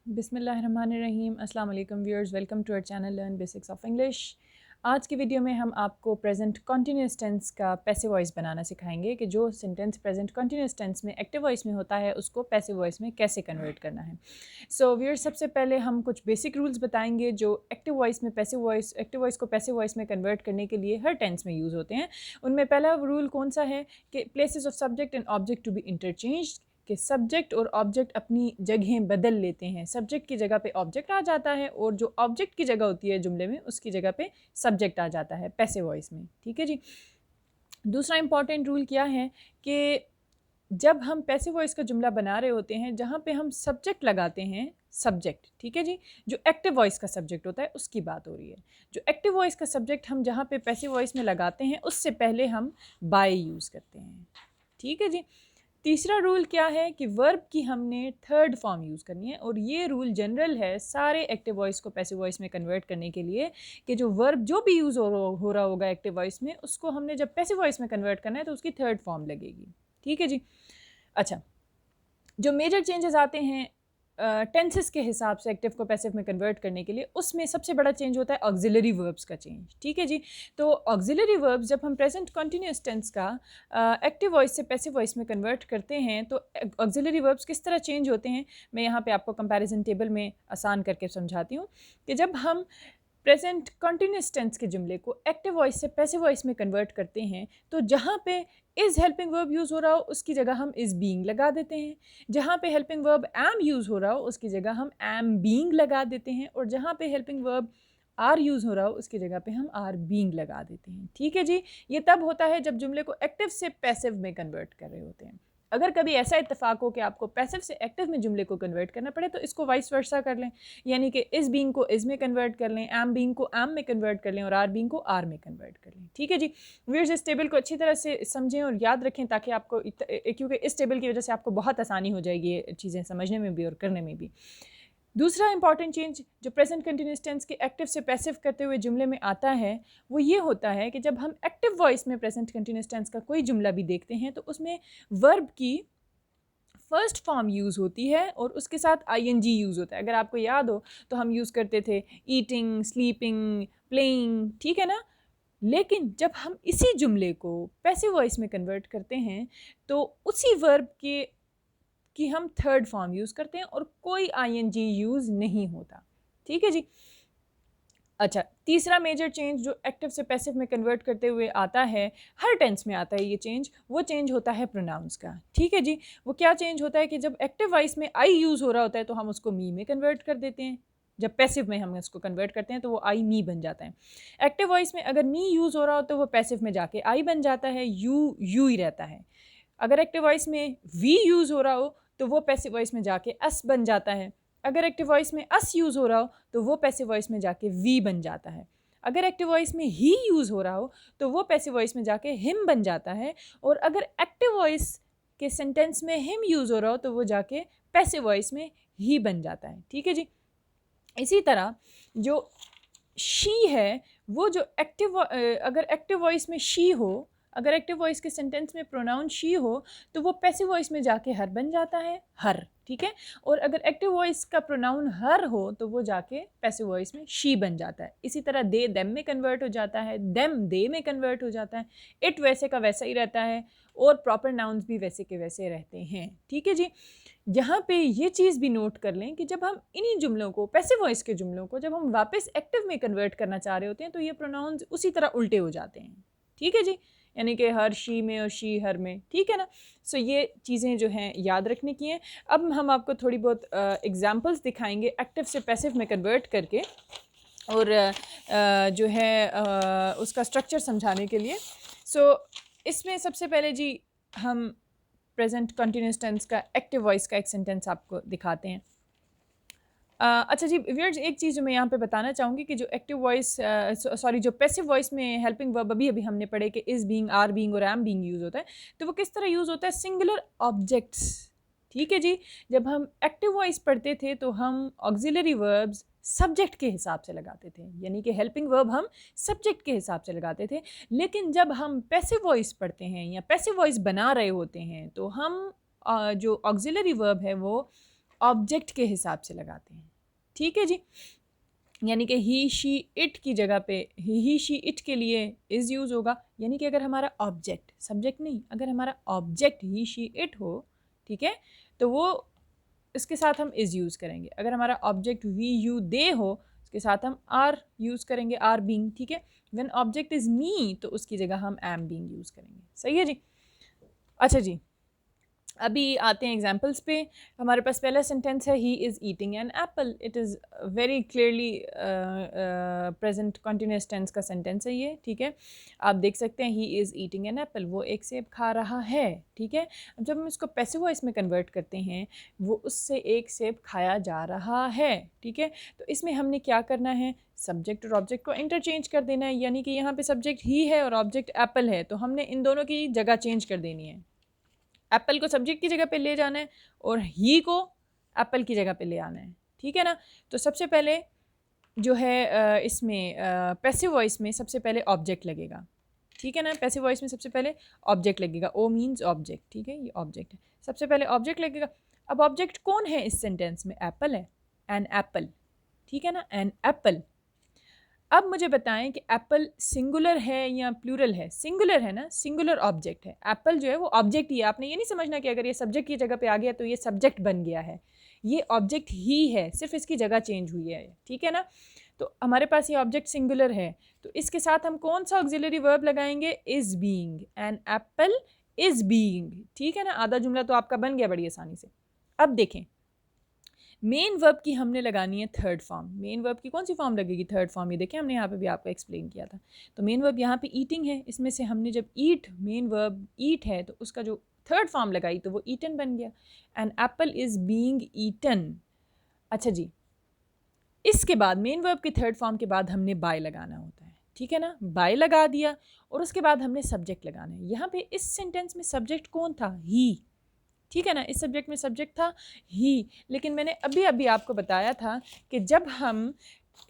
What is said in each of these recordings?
बिस्मिल्लाहिर्रहमानिर्रहीम। अस्सलाम वालेकुम viewers, welcome to our channel learn basics of English. आज की वीडियो में हम आपको प्रेजेंट कंटिन्यूअस टेंस का पैसिव वॉइस बनाना सिखाएंगे कि जो सेंटेंस प्रेजेंट कंटिन्यूअस टेंस में एक्टिव वॉइस में होता है उसको पैसिव वॉइस में कैसे कन्वर्ट करना है। सो व्यूअर्स, सबसे पहले हम कुछ बेसिक रूल्स बताएंगे जो एक्टिव वॉइस को पैसिव वॉइस में कन्वर्ट करने के लिए हर टेंस में यूज़ होते हैं। उनमें पहला रूल कौन सा है कि places of subject and object to be interchange, कि सब्जेक्ट और ऑब्जेक्ट अपनी जगहें बदल लेते हैं। सब्जेक्ट की जगह पे ऑब्जेक्ट आ जाता है और जो ऑब्जेक्ट की जगह होती है जुमले में उसकी जगह पे सब्जेक्ट आ जाता है पैसिव वॉइस में। ठीक है जी। दूसरा इंपॉर्टेंट रूल क्या है कि जब हम पैसिव वॉइस का जुमला बना रहे होते हैं जहाँ पे हम सब्जेक्ट लगाते हैं, सब्जेक्ट, ठीक है जी, जो एक्टिव वॉइस का सब्जेक्ट होता है उसकी बात हो रही है। जो एक्टिव वॉइस का सब्जेक्ट हम जहाँ पे पैसिव वॉइस में लगाते हैं उससे पहले हम बाय यूज़ करते हैं। ठीक है जी। तीसरा रूल क्या है कि वर्ब की हमने थर्ड फॉर्म यूज़ करनी है और ये रूल जनरल है सारे एक्टिव वॉइस को पैसिव वॉइस में कन्वर्ट करने के लिए कि जो वर्ब जो भी यूज़ हो रहा होगा एक्टिव वॉइस में उसको हमने जब पैसिव वॉइस में कन्वर्ट करना है तो उसकी थर्ड फॉर्म लगेगी। ठीक है जी। अच्छा, जो मेजर चेंजेस आते हैं टेंसेस के हिसाब से एक्टिव को पैसिव में कन्वर्ट करने के लिए, उसमें सबसे बड़ा चेंज होता है ऑक्सिलरी वर्ब्स का चेंज। ठीक है जी। तो ऑक्सिलरी वर्ब्स जब हम प्रेजेंट कंटिन्यूअस टेंस का एक्टिव वॉइस से पैसिव वॉइस में कन्वर्ट करते हैं तो ऑक्सिलरी वर्ब्स किस तरह चेंज होते हैं मैं यहाँ पे आपको कंपैरिजन टेबल में आसान करके समझाती हूँ कि जब हम प्रेजेंट कंटिन्यूअस टेंस के जुमले को एक्टिव वॉइस से पैसिव वॉइस में कन्वर्ट करते हैं तो जहाँ पे इज़ हेल्पिंग वर्ब यूज़ हो रहा हो उसकी जगह हम इज़ बीइंग लगा देते हैं। जहाँ पे हेल्पिंग वर्ब एम यूज़ हो रहा हो उसकी जगह हम एम बीइंग लगा देते हैं और जहाँ पे हेल्पिंग वर्ब आर यूज़ हो रहा हो उसकी जगह पे हम आर बीइंग लगा देते हैं। ठीक है जी। ये तब होता है जब जुमले को एक्टिव से पैसिव में कन्वर्ट कर रहे होते हैं। अगर कभी ऐसा इत्तेफाक हो कि आपको पैसिव से एक्टिव में जुमले को कन्वर्ट करना पड़े तो इसको वाइस वर्सा कर लें, यानी कि इस बीइंग को इस में कन्वर्ट कर लें, एम बीइंग को एम में कन्वर्ट कर लें और आर बीइंग को आर में कन्वर्ट कर लें। ठीक है जी। व्यूअर्स, इस टेबल को अच्छी तरह से समझें और याद रखें ताकि आपको क्योंकि इस टेबल की वजह से आपको बहुत आसानी हो जाएगी ये चीज़ें समझने में भी और करने में भी। दूसरा इंपॉर्टेंट चेंज जो प्रेजेंट कंटिन्यूअस टेंस के एक्टिव से पैसिव करते हुए जुमले में आता है वो ये होता है कि जब हम एक्टिव वॉइस में प्रेजेंट कंटिन्यूअस टेंस का कोई जुमला भी देखते हैं तो उसमें वर्ब की फर्स्ट फॉर्म यूज़ होती है और उसके साथ आईएनजी यूज़ होता है। अगर आपको याद हो तो हम यूज़ करते थे ईटिंग, स्लीपिंग, प्लेइंग, ठीक है ना। लेकिन जब हम इसी जुमले को पैसिव वॉइस में कन्वर्ट करते हैं तो उसी वर्ब के कि हम थर्ड फॉर्म यूज़ करते हैं और कोई आईएनजी यूज़ नहीं होता। ठीक है जी। अच्छा, तीसरा मेजर चेंज जो एक्टिव से पैसिव में कन्वर्ट करते हुए आता है, हर टेंस में आता है ये चेंज, वो चेंज होता है प्रोनाउंस का। ठीक है जी। वो क्या चेंज होता है कि जब एक्टिव वॉइस में आई यूज़ हो रहा होता है तो हम उसको मी में कन्वर्ट कर देते हैं। जब पैसिव में हम उसको कन्वर्ट करते हैं तो वो आई मी बन जाता है। एक्टिव वॉइस में अगर मी यूज़ हो रहा हो तो वो पैसिव में जाके आई बन जाता है, यू ही रहता है। अगर एक्टिव वॉइस में वी यूज़ हो रहा हो तो वो पैसिव वॉइस में जाके अस बन जाता है। अगर एक्टिव वॉइस में अस यूज़ हो रहा हो तो वो पैसिव वॉइस में जाके वी बन जाता है। अगर एक्टिव वॉइस में ही यूज़ हो रहा हो तो वो पैसिव वॉइस में जाके हिम बन जाता है। और अगर एक्टिव वॉइस के सेंटेंस में हिम यूज़ हो रहा हो तो वो जाके पैसिव वॉइस में ही बन जाता है। ठीक है जी। इसी तरह जो शी है वो जो अगर एक्टिव वॉइस में शी हो, अगर एक्टिव वॉइस के सेंटेंस में प्रोनाउन शी हो तो वो पैसिव वॉइस में जाके हर बन जाता है, हर। ठीक है। और अगर एक्टिव वॉइस का प्रोनाउन हर हो तो वो जाके पैसिव वॉइस में शी बन जाता है। इसी तरह दे देम में कन्वर्ट हो जाता है, देम दे में कन्वर्ट हो जाता है, इट वैसे का वैसा ही रहता है और प्रॉपर नाउन्स भी वैसे के वैसे रहते हैं। ठीक है जी। यहाँ पे ये चीज़ भी नोट कर लें कि जब हम इन्हीं जुमलों को, पैसिव वॉइस के जुमलों को जब हम वापस एक्टिव में कन्वर्ट करना चाह रहे होते हैं तो ये प्रोनाउंस उसी तरह उल्टे हो जाते हैं। ठीक है जी। यानी कि हर शी में और शी हर में। ठीक है ना। सो ये चीज़ें जो हैं याद रखने की हैं। अब हम आपको थोड़ी बहुत एग्जांपल्स दिखाएंगे एक्टिव से पैसिव में कन्वर्ट करके और जो है उसका स्ट्रक्चर समझाने के लिए। सो इसमें सबसे पहले जी हम प्रेजेंट कंटिन्यूअस टेंस का एक्टिव वॉइस का एक सेंटेंस आपको दिखाते हैं। अच्छा जी व्यूअर्स, एक चीज़ जो मैं यहाँ पे बताना चाहूँगी कि जो एक्टिव वॉइस जो पैसिव वॉइस में हेल्पिंग वर्ब अभी अभी हमने पढ़े कि इज़ बीइंग, आर बीइंग और एम बीइंग यूज़ होता है, तो वो किस तरह यूज़ होता है, सिंगुलर ऑब्जेक्ट्स। ठीक है जी। जब हम एक्टिव वॉइस पढ़ते थे तो हम ऑक्सिलरी वर्ब्स सब्जेक्ट के हिसाब से लगाते थे, यानी कि हेल्पिंग वर्ब हम सब्जेक्ट के हिसाब से लगाते थे। लेकिन जब हम पैसिव वॉइस पढ़ते हैं या पैसिव वॉइस बना रहे होते हैं तो हम जो ऑक्सिलरी वर्ब है वो ऑब्जेक्ट के हिसाब से लगाते हैं, ठीक है जी। यानी कि ही शी इट की जगह पे ही शी इट के लिए इज़ यूज़ होगा। यानी कि अगर हमारा ऑब्जेक्ट, सब्जेक्ट नहीं, अगर हमारा ऑब्जेक्ट ही शी इट हो, ठीक है, तो वो इसके साथ हम इज़ यूज़ करेंगे। अगर हमारा ऑब्जेक्ट वी यू दे हो, उसके साथ हम आर यूज़ करेंगे, आर बीइंग, ठीक है। व्हेन ऑब्जेक्ट इज़ मी, तो उसकी जगह हम एम बीइंग यूज़ करेंगे। सही है जी। अच्छा जी, अभी आते हैं एग्जाम्पल्स पे। हमारे पास पहला सेंटेंस है he is eating an apple. It is very clearly present continuous tense का सेंटेंस है ये, ठीक है। आप देख सकते हैं he is eating an apple, वो एक सेब खा रहा है, ठीक है। अब जब हम इसको पैसिव वॉइस में कन्वर्ट करते हैं, वो उससे एक सेब खाया जा रहा है, ठीक है। तो इसमें हमने क्या करना है, सब्जेक्ट और ऑब्जेक्ट को इंटरचेंज कर देना है। यानी कि यहाँ पे सब्जेक्ट ही है और ऑब्जेक्ट एप्पल है, तो हमने इन दोनों की जगह चेंज कर देनी है। एप्पल को सब्जेक्ट की जगह पे ले जाना है और ही को एप्पल की जगह पे ले आना है, ठीक है ना। तो सबसे पहले जो है इसमें पैसिव वॉइस में सबसे पहले ऑब्जेक्ट लगेगा, ठीक है ना। पैसिव वॉइस में सबसे पहले ऑब्जेक्ट लगेगा, ओ मीन्स ऑब्जेक्ट, ठीक है, ये ऑब्जेक्ट है, सबसे पहले ऑब्जेक्ट लगेगा। अब ऑब्जेक्ट कौन है इस सेंटेंस में, एप्पल है, एन एप्पल, ठीक है ना, एन एप्पल। अब मुझे बताएं कि एप्पल सिंगुलर है या प्लूरल है। सिंगुलर है ना, सिंगुलर ऑब्जेक्ट है। एप्पल जो है वो ऑब्जेक्ट ही है। आपने ये नहीं समझना कि अगर ये सब्जेक्ट की जगह पे आ गया तो ये सब्जेक्ट बन गया है, ये ऑब्जेक्ट ही है, सिर्फ इसकी जगह चेंज हुई है, ठीक है ना। तो हमारे पास ये ऑब्जेक्ट सिंगुलर है, तो इसके साथ हम कौन सा ऑक्सिलरी वर्ब लगाएंगे, is being, an apple is being, ठीक है ना। आधा जुमला तो आपका बन गया बड़ी आसानी से। अब देखें, मेन वर्ब की हमने लगानी है थर्ड फॉर्म। मेन वर्ब की कौन सी फॉर्म लगेगी, थर्ड फॉर्म। ये देखें हमने यहाँ पे भी आपको एक्सप्लेन किया था। तो मेन वर्ब यहाँ पे ईटिंग है, इसमें से हमने जब ईट, मेन वर्ब ईट है, तो उसका जो थर्ड फॉर्म लगाई तो वो ईटन बन गया, an apple is being eaten. अच्छा जी, इसके बाद मेन वर्ब के थर्ड फॉर्म के बाद हमने बाय लगाना होता है, ठीक है ना। बाय लगा दिया और उसके बाद हमने सब्जेक्ट लगाना है। यहाँ पे इस सेंटेंस में सब्जेक्ट कौन था, ही, ठीक है ना। इस सब्जेक्ट में सब्जेक्ट था ही, लेकिन मैंने अभी अभी आपको बताया था कि जब हम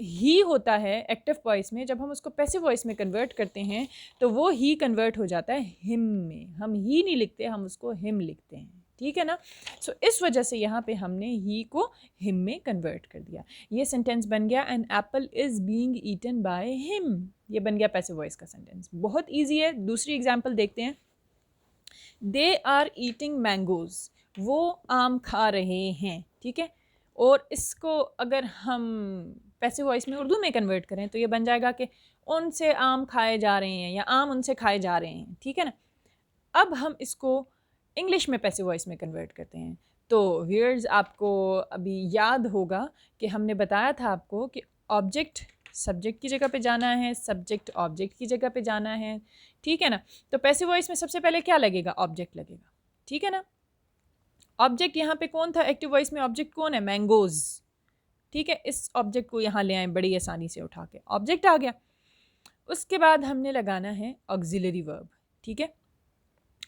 ही होता है एक्टिव वॉइस में, जब हम उसको पैसिव वॉइस में कन्वर्ट करते हैं तो वो ही कन्वर्ट हो जाता है हिम में। हम ही नहीं लिखते, हम उसको हिम लिखते हैं, ठीक है ना। सो इस वजह से यहाँ पे हमने ही को हिम में कन्वर्ट कर दिया। ये सेंटेंस बन गया, an apple is being eaten by him. ये बन गया पैसिव वॉइस का सेंटेंस, बहुत ईजी है। दूसरी एग्जाम्पल देखते हैं, दे आर ईटिंग मैंगोज, वो आम खा रहे हैं, ठीक है। और इसको अगर हम पैसिव वॉइस में उर्दू में कन्वर्ट करें तो ये बन जाएगा कि उनसे आम खाए जा रहे हैं या आम उनसे खाए जा रहे हैं, ठीक है ना। अब हम इसको इंग्लिश में पैसिव वॉइस में कन्वर्ट करते हैं। तो व्यूअर्स, आपको अभी याद होगा कि हमने बताया था आपको कि ऑब्जेक्ट सब्जेक्ट की जगह पे जाना है, सब्जेक्ट ऑब्जेक्ट की जगह पे जाना है, ठीक है ना। तो पैसिव वॉइस में सबसे पहले क्या लगेगा, ऑब्जेक्ट लगेगा, ठीक है ना। ऑब्जेक्ट यहाँ पे कौन था, एक्टिव वॉइस में ऑब्जेक्ट कौन है, मैंगोज, ठीक है। इस ऑब्जेक्ट को यहाँ ले आए बड़ी आसानी से उठा के, ऑब्जेक्ट आ गया। उसके बाद हमने लगाना है ऑक्सिलरी वर्ब, ठीक है।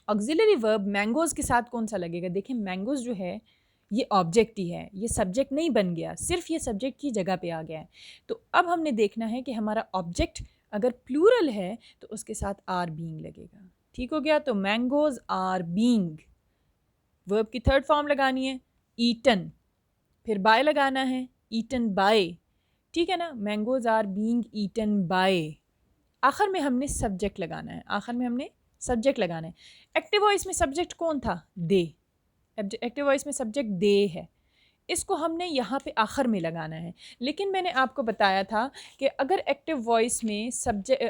ऑक्सिलरी वर्ब मैंगोज के साथ कौन सा लगेगा, देखिए मैंगोज जो है ये ऑब्जेक्ट ही है, ये सब्जेक्ट नहीं बन गया, सिर्फ ये सब्जेक्ट की जगह पे आ गया है। तो अब हमने देखना है कि हमारा ऑब्जेक्ट अगर प्लूरल है तो उसके साथ आर बीइंग लगेगा, ठीक हो गया। तो मैंगोज आर बीइंग, वर्ब की थर्ड फॉर्म लगानी है ईटन, फिर बाय लगाना है ईटन बाय, ठीक है ना। Mangoes are being eaten by. आखिर में हमने सब्जेक्ट लगाना है, आखिर में हमने सब्जेक्ट लगाना है। एक्टिव वॉइस में सब्जेक्ट कौन था, दे। एक्टिव वॉइस में सब्जेक्ट दे है, इसको हमने यहाँ पे आखिर में लगाना है। लेकिन मैंने आपको बताया था कि अगर एक्टिव वॉइस में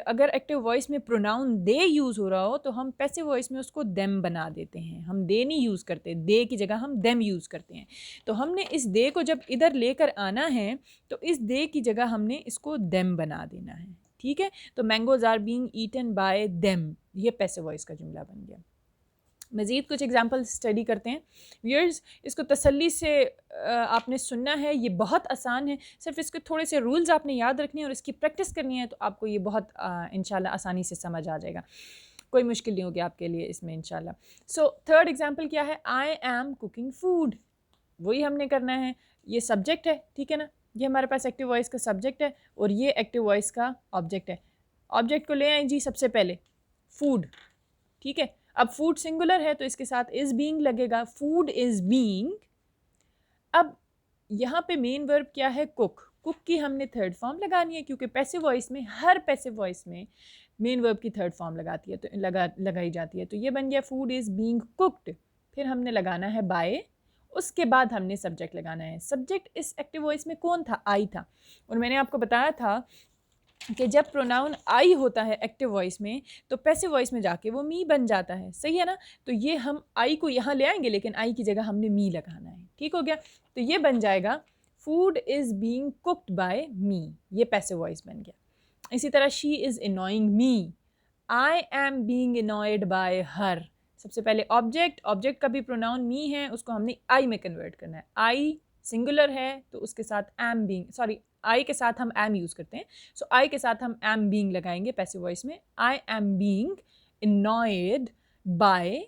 अगर एक्टिव वॉइस में प्रोनाउन दे यूज़ हो रहा हो तो हम पैसिव वॉइस में उसको देम बना देते हैं। हम दे नहीं यूज़ करते, दे की जगह हम देम यूज़ करते हैं। तो हमने इस दे को जब इधर लेकर आना है तो इस दे की जगह हमने इसको देम बना देना है, ठीक है। तो mangoes are being eaten by them, ये पैसिव वॉइस का जुमला बन गया। मज़ीद कुछ एग्जाम्पल स्टडी करते हैं व्यूअर्स। इसको तसल्ली से आपने सुनना है, ये बहुत आसान है, सिर्फ इसके थोड़े से रूल्स आपने याद रखने हैं और इसकी प्रैक्टिस करनी है, तो आपको ये बहुत इंशाल्लाह आसानी से समझ आ जाएगा। कोई मुश्किल नहीं होगी आपके लिए इसमें इंशाल्लाह। सो थर्ड एग्जाम्पल क्या है, आई एम कुकिंग फूड, वही हमने करना है। ये सब्जेक्ट है, ठीक है ना, ये हमारे पास एक्टिव वॉइस का सब्जेक्ट है और ये एक्टिव वॉइस का ऑब्जेक्ट है। ऑब्जेक्ट को ले आए जी सबसे पहले, फूड, ठीक है। अब फूड सिंगुलर है तो इसके साथ इज़ बीइंग लगेगा, फूड इज़ बीइंग अब यहाँ पे मेन वर्ब क्या है? कुक। कुक की हमने थर्ड फॉर्म लगानी है क्योंकि पैसिव वॉइस में, हर पैसिव वॉइस में मेन वर्ब की थर्ड फॉर्म लगाती है, तो लगाई जाती है। तो ये बन गया फूड इज़ बीइंग कुक्ड। फिर हमने लगाना है बाय, उसके बाद हमने सब्जेक्ट लगाना है। सब्जेक्ट इस एक्टिव वॉइस में कौन था? आई था। और मैंने आपको बताया था कि जब प्रोनाउन आई होता है एक्टिव वॉइस में तो पैसिव वॉइस में जाके वो मी बन जाता है, सही है ना? तो ये हम आई को यहाँ ले आएंगे, लेकिन आई की जगह हमने मी लगाना है। ठीक हो गया? तो ये बन जाएगा food is being cooked by me, ये पैसिव वॉइस बन गया। इसी तरह she is annoying me, I am being annoyed by her. सबसे पहले ऑब्जेक्ट, ऑब्जेक्ट का भी प्रोनाउन मी है, उसको हमने आई में कन्वर्ट करना है। आई सिंगुलर है तो उसके साथ एम बीइंग, सॉरी आई के साथ हम एम यूज़ करते हैं, सो आई के साथ हम एम बीइंग लगाएंगे पैसिव वॉइस में। आई am being annoyed by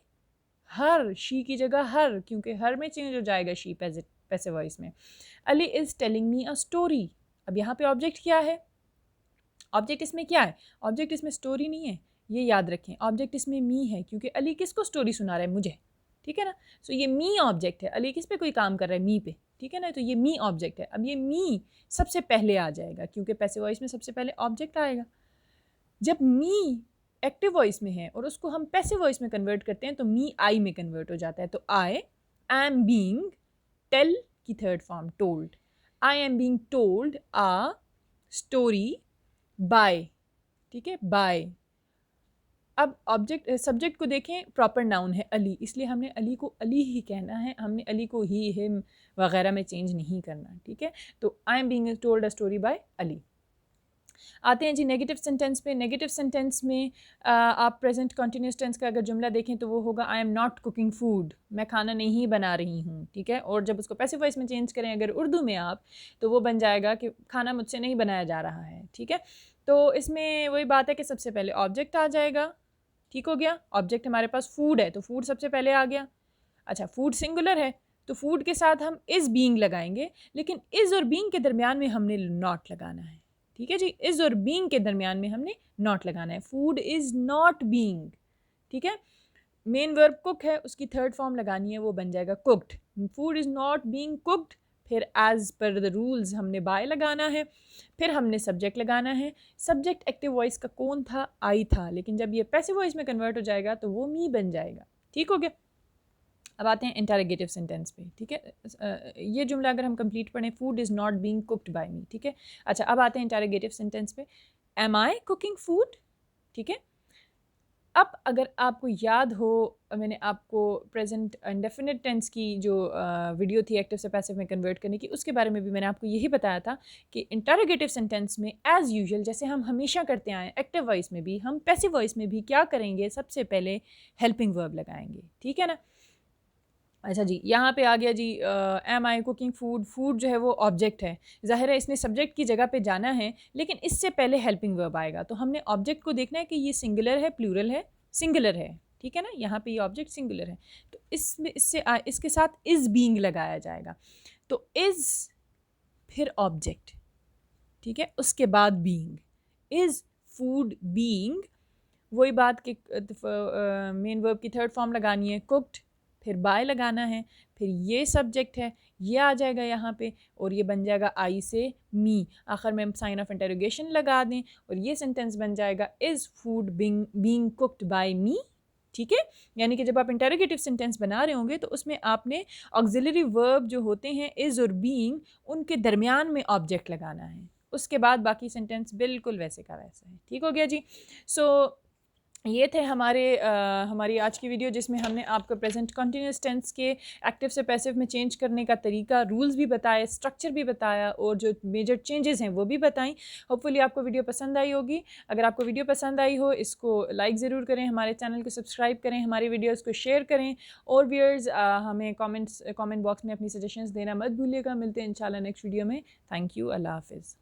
her, she की जगह हर, क्योंकि हर में चेंज हो जाएगा शी पैसिव वॉइस में। Ali is telling me a story. अब यहाँ पे ऑब्जेक्ट क्या है? ऑब्जेक्ट इसमें क्या है? ऑब्जेक्ट इसमें स्टोरी नहीं है, ये याद रखें। ऑब्जेक्ट इसमें मी है क्योंकि अली किसको स्टोरी सुना रहा है? मुझे। ठीक है ना? सो ये मी ऑब्जेक्ट है। अली किस पे कोई काम कर रहा है? मी पे। ठीक है ना? तो ये मी ऑब्जेक्ट है। अब ये मी सबसे पहले आ जाएगा क्योंकि पैसिव वॉइस में सबसे पहले ऑब्जेक्ट आएगा। जब मी एक्टिव वॉइस में है और उसको हम पैसिव वॉइस में कन्वर्ट करते हैं तो मी आई में कन्वर्ट हो जाता है। तो आई एम बीइंग, टेल की third form told, I am being told a story by. ठीक है? बाय। अब ऑब्जेक्ट सब्जेक्ट को देखें, प्रॉपर नाउन है अली, इसलिए हमने अली को अली ही कहना है, हमने अली को ही, हिम वगैरह में चेंज नहीं करना। ठीक है? तो I am being told a story by Ali. आते हैं जी नेगेटिव सेंटेंस पे। नेगेटिव सेंटेंस में आप प्रेजेंट कंटिन्यूस टेंस का अगर जुमला देखें तो वो होगा I am not cooking food, मैं खाना नहीं बना रही हूँ। ठीक है? और जब उसको पैसिव वॉइस में चेंज करें अगर उर्दू में आप, तो वो बन जाएगा कि खाना मुझसे नहीं बनाया जा रहा है। ठीक है? तो इसमें वही बात है कि सबसे पहले ऑब्जेक्ट आ जाएगा। ठीक हो गया? ऑब्जेक्ट हमारे पास फूड है तो फूड सबसे पहले आ गया। अच्छा, फूड सिंगुलर है तो फूड के साथ हम इज़ बीइंग लगाएंगे, लेकिन इज़ और बीइंग के दरमियान में हमने नॉट लगाना है। ठीक है जी? इज़ और बीइंग के दरमियान में हमने नॉट लगाना है। Food is not being. ठीक है? मेन वर्ब कुक है, उसकी थर्ड फॉर्म लगानी है, वो बन जाएगा cooked. Food is not being cooked, फिर एज पर द रूल्स हमने बाय लगाना है, फिर हमने सब्जेक्ट लगाना है। सब्जेक्ट एक्टिव वॉइस का कौन था? आई था, लेकिन जब ये पैसिव वॉइस में कन्वर्ट हो जाएगा तो वो मी बन जाएगा। ठीक हो गया? अब आते हैं इंटरोगेटिव सेंटेंस पे। ठीक है? ये जुमला अगर हम कंप्लीट पढ़ें, food is not being cooked by me. ठीक है? अच्छा, अब आते हैं इंटरोगेटिव सेंटेंस पे। Am I cooking food? ठीक है? अब अगर आपको याद हो, मैंने आपको प्रेजेंट इंडेफिनिट टेंस की जो वीडियो थी एक्टिव से पैसिव में कन्वर्ट करने की, उसके बारे में भी मैंने आपको यही बताया था कि इंटरोगेटिव सेंटेंस में एज़ यूजुअल जैसे हम हमेशा करते आए, एक्टिव वॉइस में भी, हम पैसिव वॉइस में भी क्या करेंगे? सबसे पहले हेल्पिंग वर्ब लगाएंगे। ठीक है ना? अच्छा जी, यहाँ पे आ गया G M I cooking food. Food जो है वो ऑब्जेक्ट है, ज़ाहिर है इसने सब्जेक्ट की जगह पे जाना है, लेकिन इससे पहले हेल्पिंग वर्ब आएगा। तो हमने ऑब्जेक्ट को देखना है कि ये सिंगुलर है, प्लूरल है, सिंगुलर है। ठीक है ना? यहाँ पे ये ऑब्जेक्ट सिंगुलर है, तो इसमें इसके साथ इज़ बीइंग लगाया जाएगा। तो इज़ फिर ऑब्जेक्ट, ठीक है, उसके बाद बीइंग। इज़ फूड बीइंग, वही बात कि मेन वर्ब की थर्ड फॉर्म लगानी है, कुक्ड, फिर बाय लगाना है, फिर ये सब्जेक्ट है, ये आ जाएगा यहाँ पे, और ये बन जाएगा आई से मी। आखिर में हम साइन ऑफ इंटरोगेशन लगा दें और ये सेंटेंस बन जाएगा is food being cooked by me. ठीक है? यानी कि जब आप इंटरोगेटिव सेंटेंस बना रहे होंगे तो उसमें आपने ऑक्सिलरी वर्ब जो होते हैं इज़ और बीइंग, उनके दरमियान में ऑब्जेक्ट लगाना है। उसके बाद बाकी सेंटेंस बिल्कुल वैसे का वैसा है। ठीक हो गया जी? सो ये थे हमारी आज की वीडियो, जिसमें हमने आपको प्रेजेंट कंटिन्यूस टेंस के एक्टिव से पैसिव में चेंज करने का तरीका, रूल्स भी बताए, स्ट्रक्चर भी बताया और जो मेजर चेंजेस हैं वो भी बताई। होपफुली आपको वीडियो पसंद आई होगी। अगर आपको वीडियो पसंद आई हो, इसको लाइक ज़रूर करें, हमारे चैनल को सब्सक्राइब करें, हमारी वीडियोज़ को शेयर करें, और व्यूअर्स हमें कमेंट बॉक्स में अपनी सजेशंस देना मत भूलिएगा। मिलते हैं इंशाल्लाह नेक्स्ट वीडियो में। Thank you. अल्लाह हाफिज़।